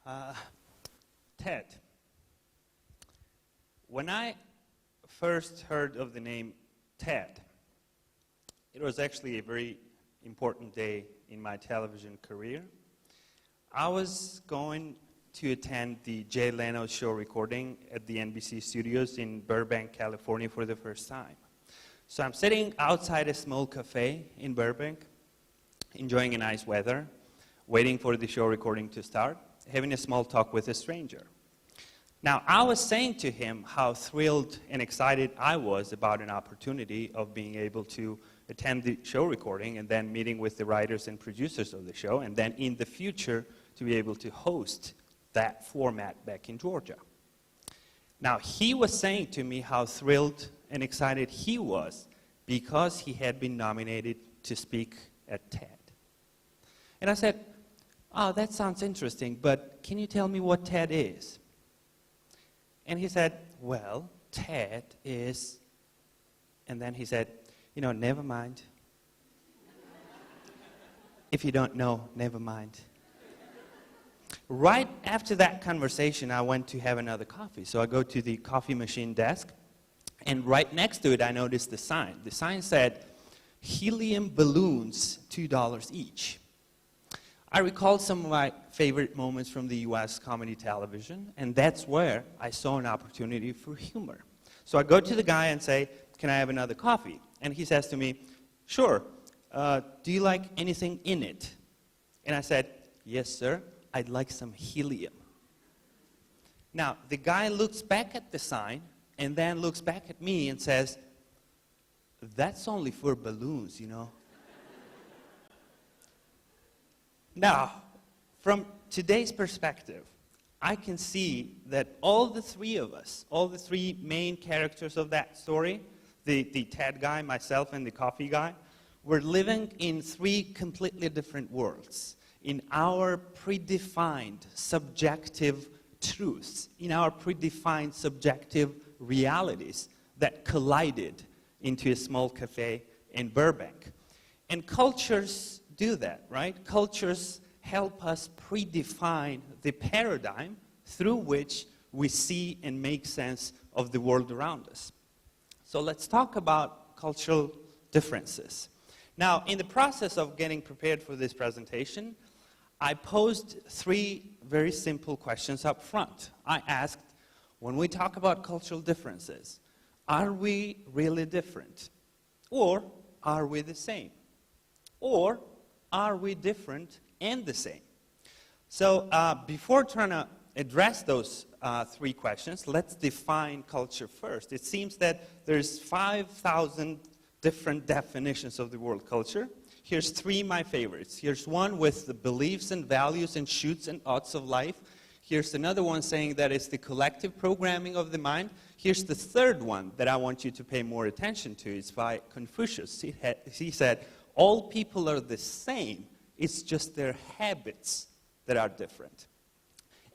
Uh, TED. When I first heard of the name TED, it was actually a very important day in my television career. I was going to attend the Jay Leno's show recording at the NBC studios in Burbank, California for the first time. So I'm sitting outside a small cafe in Burbank, enjoying a nice weather, waiting for the show recording to start, having a small talk with a stranger. Now, I was saying to him how thrilled and excited I was about an opportunity of being able to attend the show recording and then meeting with the writers and producers of the show, and then in the future to be able to host that format back in Georgia. Now, he was saying to me how thrilled and excited he was because he had been nominated to speak at TED. And I said, "Oh, that sounds interesting, but can you tell me what TED is?" And he said, "Well, TED is," and then he said, "Never mind. If you don't know, never mind." Right after that conversation, I went to have another coffee. So I go to the coffee machine desk, and right next to it, I noticed the sign. The sign said, "Helium balloons, $2 each." I recalled some of my favorite moments from the US comedy television, and that's where I saw an opportunity for humor. So I go to the guy and say, "Can I have another coffee?" And he says to me, "Sure. Do you like anything in it?" And I said, "Yes, sir. I'd like some helium." Now, the guy looks back at the sign and then looks back at me and says, "That's only for balloons, Now, from today's perspective, I can see that all the three of us, all the three main characters of that story, the TED guy, myself, and the coffee guy, we're living in three completely different worlds, in our predefined subjective truths, in our predefined subjective realities that collided into a small cafe in Burbank. And cultures do that, right? Cultures help us predefine the paradigm through which we see and make sense of the world around us. So let's talk about cultural differences. Now, in the process of getting prepared for this presentation, I posed three very simple questions up front. I asked, when we talk about cultural differences, are we really different? Or are we the same? Or are we different and the same? So before trying to address those three questions, let's define culture first. It seems that there's 5,000 different definitions of the word culture. Here's three of my favorites. Here's one with the beliefs and values and shoots and oughts of life. Here's another one saying that it's the collective programming of the mind. Here's the third one that I want you to pay more attention to. It's by Confucius. He said, "All people are the same. It's just their habits that are different."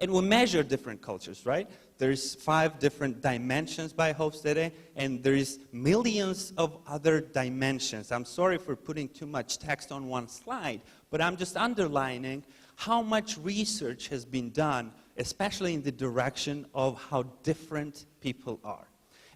And we measure different cultures, right? There's 5 different dimensions by Hofstede, and there's millions of other dimensions. I'm sorry for putting too much text on one slide, but I'm just underlining how much research has been done, especially in the direction of how different people are.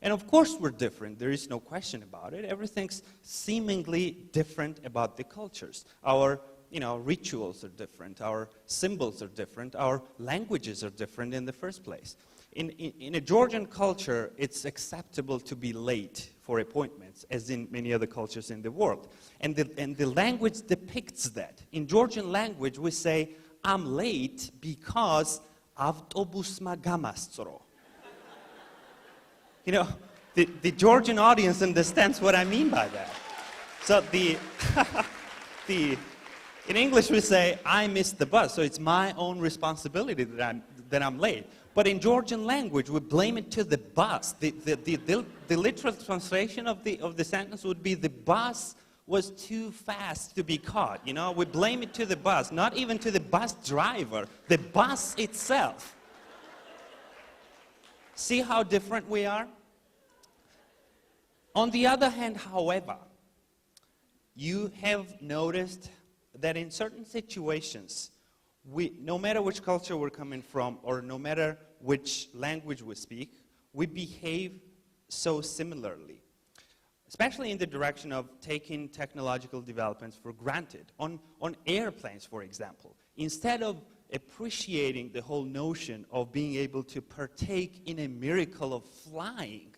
And of course we're different. There is no question about it. Everything's seemingly different about the cultures. Our rituals are different. Our symbols are different. Our languages are different in the first place. In a Georgian culture, it's acceptable to be late for appointments, as in many other cultures in the world. And the language depicts that. In Georgian language, we say, "I'm late because avtobusma gamastro." The Georgian audience understands what I mean by that. So in English we say, "I missed the bus," so it's my own responsibility that I'm late. But in Georgian language, we blame it to the bus. The literal translation of the sentence would be, "The bus was too fast to be caught." We blame it to the bus, not even to the bus driver, the bus itself. See how different we are? On the other hand, however, you have noticed that in certain situations, no matter which culture we're coming from, or no matter which language we speak, we behave so similarly, especially in the direction of taking technological developments for granted. On airplanes, for example, instead of appreciating the whole notion of being able to partake in a miracle of flying,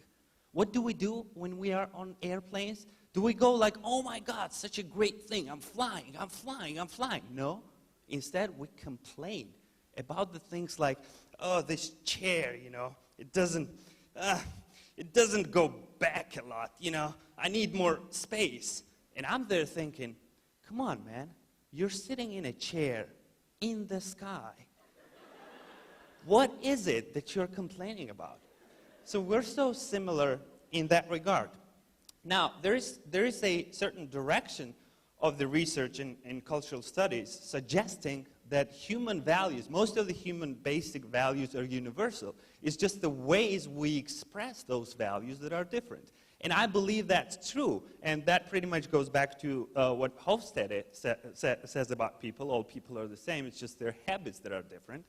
what do we do when we are on airplanes? Do we go like, oh my God, such a great thing, I'm flying, I'm flying, I'm flying? No. Instead, we complain about the things like, oh, this chair, it doesn't go back a lot, I need more space. And I'm there thinking, come on, man, you're sitting in a chair in the sky. What is it that you're complaining about? So we're so similar in that regard. Now, there is a certain direction of the research in cultural studies suggesting that human values, most of the human basic values are universal. It's just the ways we express those values that are different. And I believe that's true. And that pretty much goes back to what Hofstede says about people. All people are the same. It's just their habits that are different.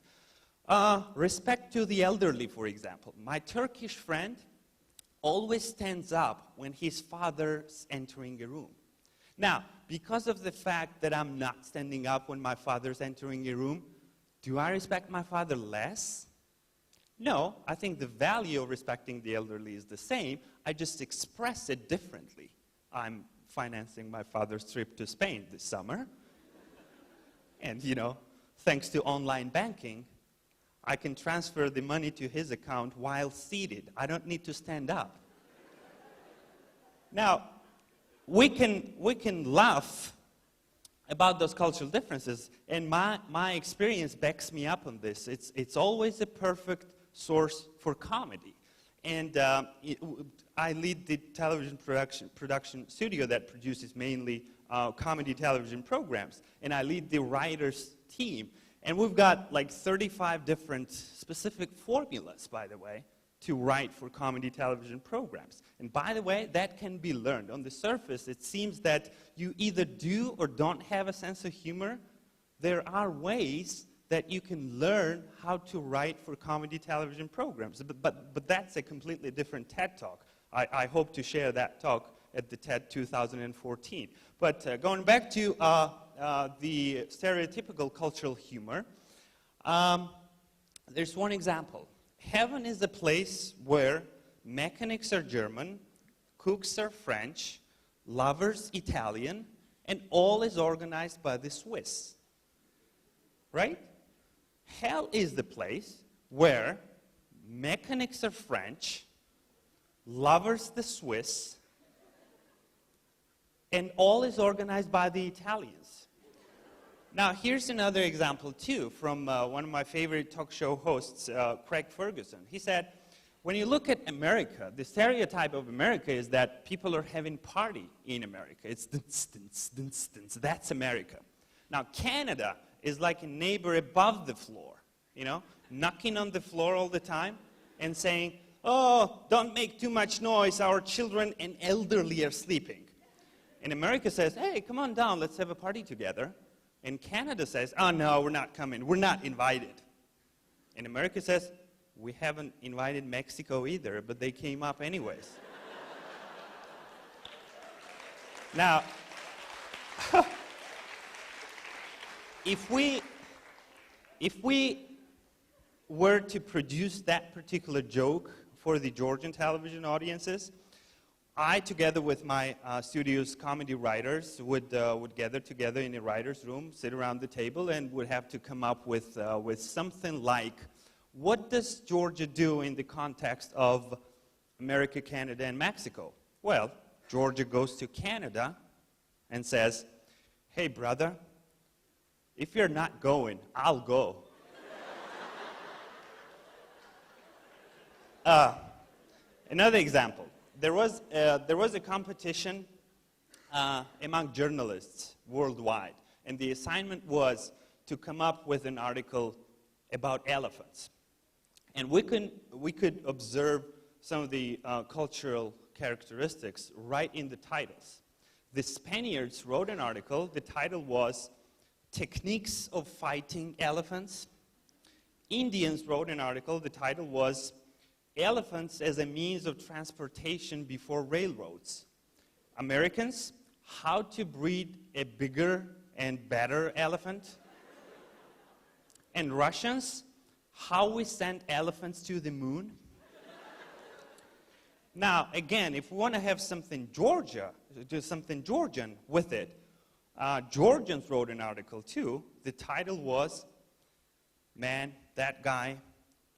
Respect to the elderly, for example. My Turkish friend always stands up when his father's entering a room. Now, because of the fact that I'm not standing up when my father's entering a room, do I respect my father less? No, I think the value of respecting the elderly is the same. I just express it differently. I'm financing my father's trip to Spain this summer. And, thanks to online banking, I can transfer the money to his account while seated. I don't need to stand up. Now, we can laugh about those cultural differences, and my experience backs me up on this. It's always a perfect source for comedy. And I lead the television production studio that produces mainly comedy television programs, and I lead the writers team. And we've got like 35 different specific formulas, by the way, to write for comedy television programs. And by the way, that can be learned. On the surface, it seems that you either do or don't have a sense of humor. There are ways that you can learn how to write for comedy television programs. But that's a completely different TED Talk. I hope to share that talk at the TED 2014. But going back to the stereotypical cultural humor, there's one example. Heaven is a place where mechanics are German, cooks are French, lovers Italian, and all is organized by the Swiss. Right? Hell is the place where mechanics are French, lovers the Swiss, and all is organized by the Italians. Now, here's another example, too, from one of my favorite talk show hosts, Craig Ferguson. He said, when you look at America, the stereotype of America is that people are having party in America. It's that's America. Now, Canada is like a neighbor above the floor, knocking on the floor all the time and saying, oh, don't make too much noise, our children and elderly are sleeping. And America says, hey, come on down, let's have a party together. And Canada says, oh, no, we're not coming. We're not invited. And America says, we haven't invited Mexico either, but they came up anyways. Now, if we were to produce that particular joke for the Georgian television audiences, I, together with my studio's comedy writers, would gather together in a writer's room, sit around the table, and would have to come up with something like, what does Georgia do in the context of America, Canada, and Mexico? Well, Georgia goes to Canada and says, hey, brother, if you're not going, I'll go. Another example. There was a competition among journalists worldwide, and the assignment was to come up with an article about elephants. And we could observe some of the cultural characteristics right in the titles. The Spaniards wrote an article. The title was techniques of fighting elephants. Indians wrote an article, the title was Elephants as a Means of Transportation Before Railroads. Americans, how to breed a bigger and better elephant. And Russians, how we send elephants to the moon. Now, again, if we want to have something Georgian with it, Georgians wrote an article too. The title was, Man, that guy,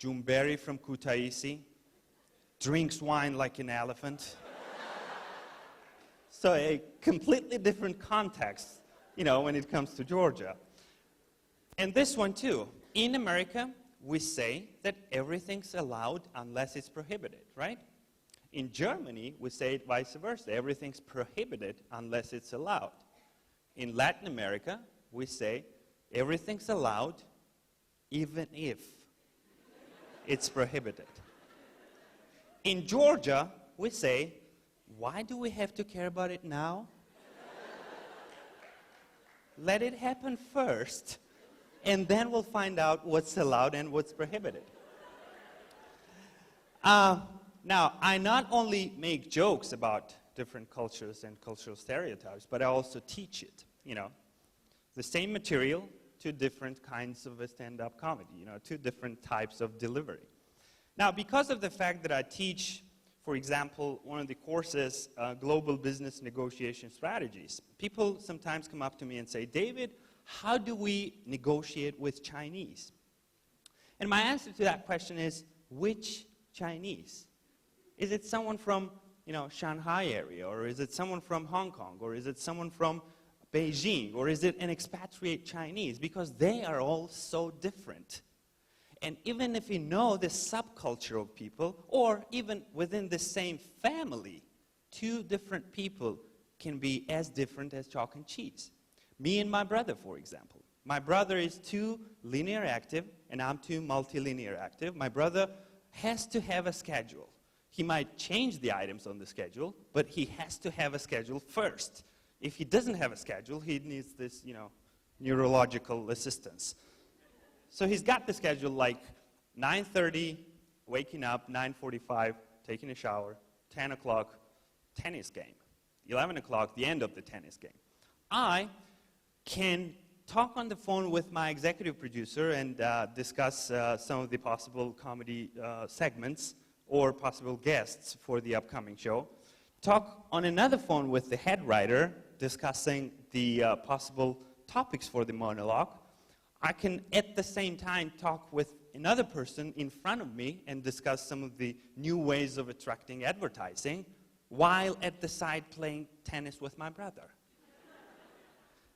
Jumberi from Kutaisi, drinks wine like an elephant. So a completely different context, when it comes to Georgia. And this one too. In America, we say that everything's allowed unless it's prohibited, right? In Germany, we say it vice versa. Everything's prohibited unless it's allowed. In Latin America, we say everything's allowed even if it's prohibited. In Georgia, we say, why do we have to care about it now? Let it happen first, and then we'll find out what's allowed and what's prohibited. Now, I not only make jokes about different cultures and cultural stereotypes, but I also teach it, The same material to different kinds of a stand-up comedy, two different types of delivery. Now, because of the fact that I teach, for example, one of the courses, Global Business Negotiation Strategies, people sometimes come up to me and say, David, how do we negotiate with Chinese? And my answer to that question is, which Chinese? Is it someone from, Shanghai area, or is it someone from Hong Kong, or is it someone from Beijing, or is it an expatriate Chinese? Because they are all so different. And even if you know the subculture of people, or even within the same family, two different people can be as different as chalk and cheese. Me and my brother, for example. My brother is too linear active, and I'm too multilinear active. My brother has to have a schedule. He might change the items on the schedule, but he has to have a schedule first. If he doesn't have a schedule, he needs this, neurological assistance. So he's got the schedule like 9:30, waking up, 9:45, taking a shower, 10 o'clock, tennis game, 11 o'clock, the end of the tennis game. I can talk on the phone with my executive producer and discuss some of the possible comedy segments or possible guests for the upcoming show. Talk on another phone with the head writer, discussing the possible topics for the monologue. I can, at the same time, talk with another person in front of me and discuss some of the new ways of attracting advertising, while at the side playing tennis with my brother.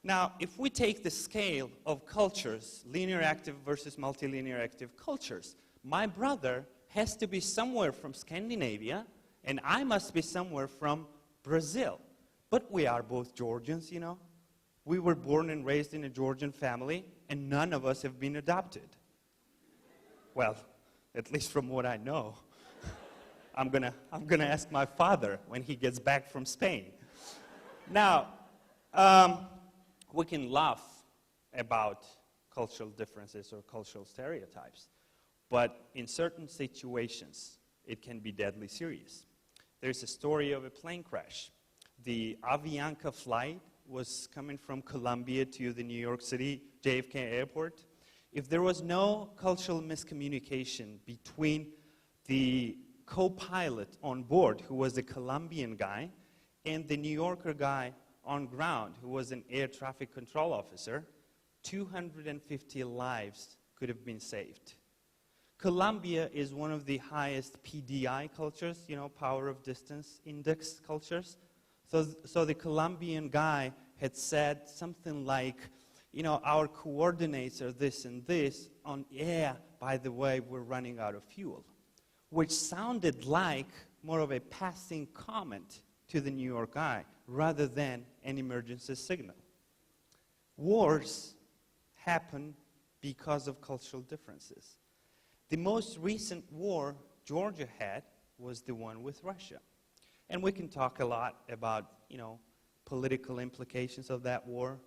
Now, if we take the scale of cultures, linear active versus multilinear active cultures, my brother has to be somewhere from Scandinavia, and I must be somewhere from Brazil. But we are both Georgians, We were born and raised in a Georgian family, and none of us have been adopted. Well, at least from what I know. I'm gonna ask my father when he gets back from Spain. Now, we can laugh about cultural differences or cultural stereotypes, but in certain situations, it can be deadly serious. There's a story of a plane crash. The Avianca flight was coming from Colombia to the New York City JFK airport. If there was no cultural miscommunication between the co-pilot on board, who was a Colombian guy, and the New Yorker guy on ground, who was an air traffic control officer, 250 lives could have been saved. Colombia is one of the highest PDI cultures, power of distance index cultures. So the Colombian guy had said something like, our coordinates are this and this. On air, by the way, we're running out of fuel, which sounded like more of a passing comment to the New York guy rather than an emergency signal. Wars happen because of cultural differences. The most recent war Georgia had was the one with Russia. And we can talk a lot about, political implications of that war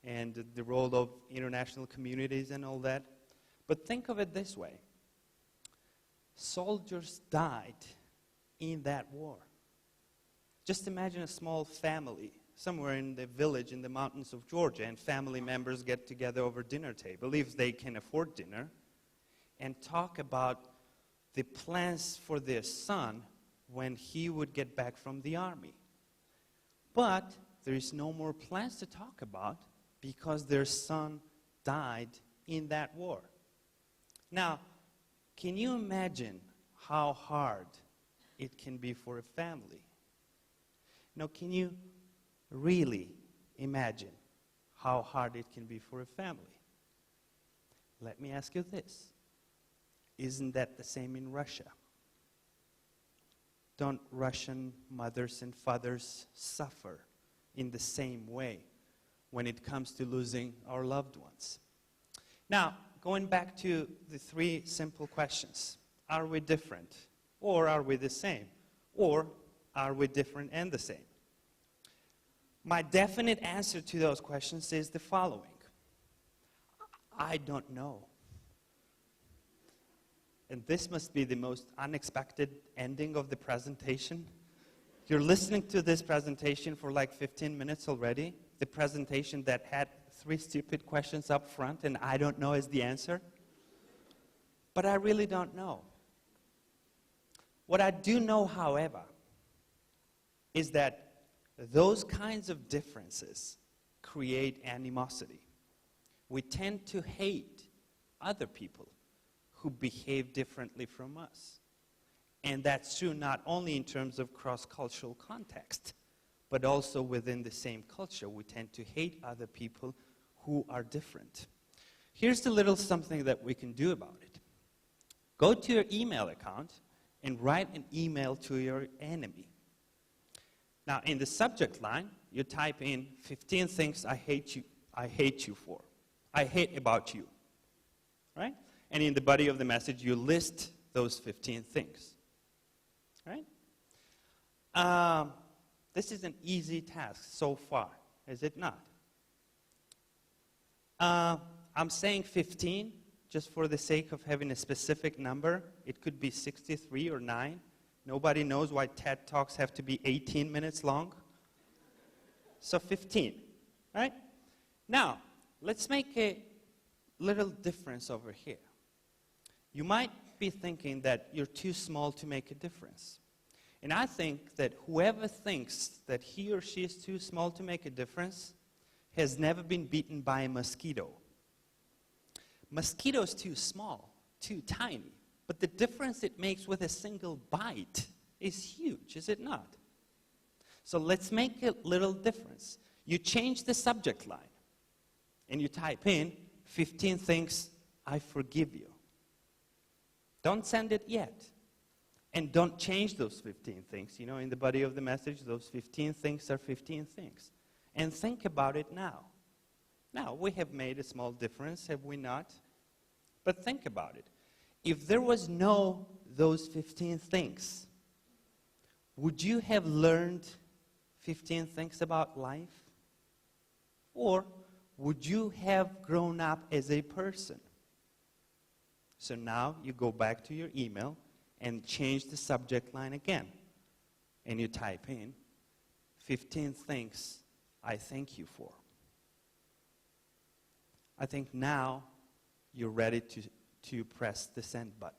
and the role of international communities and all that. But think of it this way. Soldiers died in that war. Just imagine a small family somewhere in the village in the mountains of Georgia, and family members get together over dinner table, if they can afford dinner, and talk about the plans for their son when he would get back from the army. But there is no more plans to talk about because their son died in that war. Now, can you imagine how hard it can be for a family? Now, can you really imagine how hard it can be for a family? Let me ask you this. Isn't that the same in Russia? Don't Russian mothers and fathers suffer in the same way when it comes to losing our loved ones? Now, going back to the three simple questions. Are we different? Or are we the same? Or are we different and the same? My definite answer to those questions is the following. I don't know. And this must be the most unexpected ending of the presentation. You're listening to this presentation for like 15 minutes already. The presentation that had 3 stupid questions up front, and I don't know is the answer. But I really don't know. What I do know, however, is that those kinds of differences create animosity. We tend to hate other people who behave differently from us. And that's true not only in terms of cross-cultural context, but also within the same culture. We tend to hate other people who are different. Here's a little something that we can do about it. Go to your email account and write an email to your enemy. Now, in the subject line, you type in 15 things I hate you for. I hate about you, right? And in the body of the message, you list those 15 things, right? This is an easy task so far, is it not? I'm saying 15 just for the sake of having a specific number. It could be 63 or 9. Nobody knows why TED Talks have to be 18 minutes long. So 15, right? Now, let's make a little difference over here. You might be thinking that you're too small to make a difference. And I think that whoever thinks that he or she is too small to make a difference has never been bitten by a mosquito. Mosquito's too small, too tiny. But the difference it makes with a single bite is huge, is it not? So let's make a little difference. You change the subject line, and you type in 15 things I forgive you. Don't send it yet. And don't change those 15 things. You know, in the body of the message, those 15 things are 15 things. And think about it now. Now, we have made a small difference, have we not? But think about it. If there was no those 15 things, would you have learned 15 things about life? Or would you have grown up as a person? So now you go back to your email and change the subject line again. And you type in 15 things I thank you for. I think now you're ready to press the send button.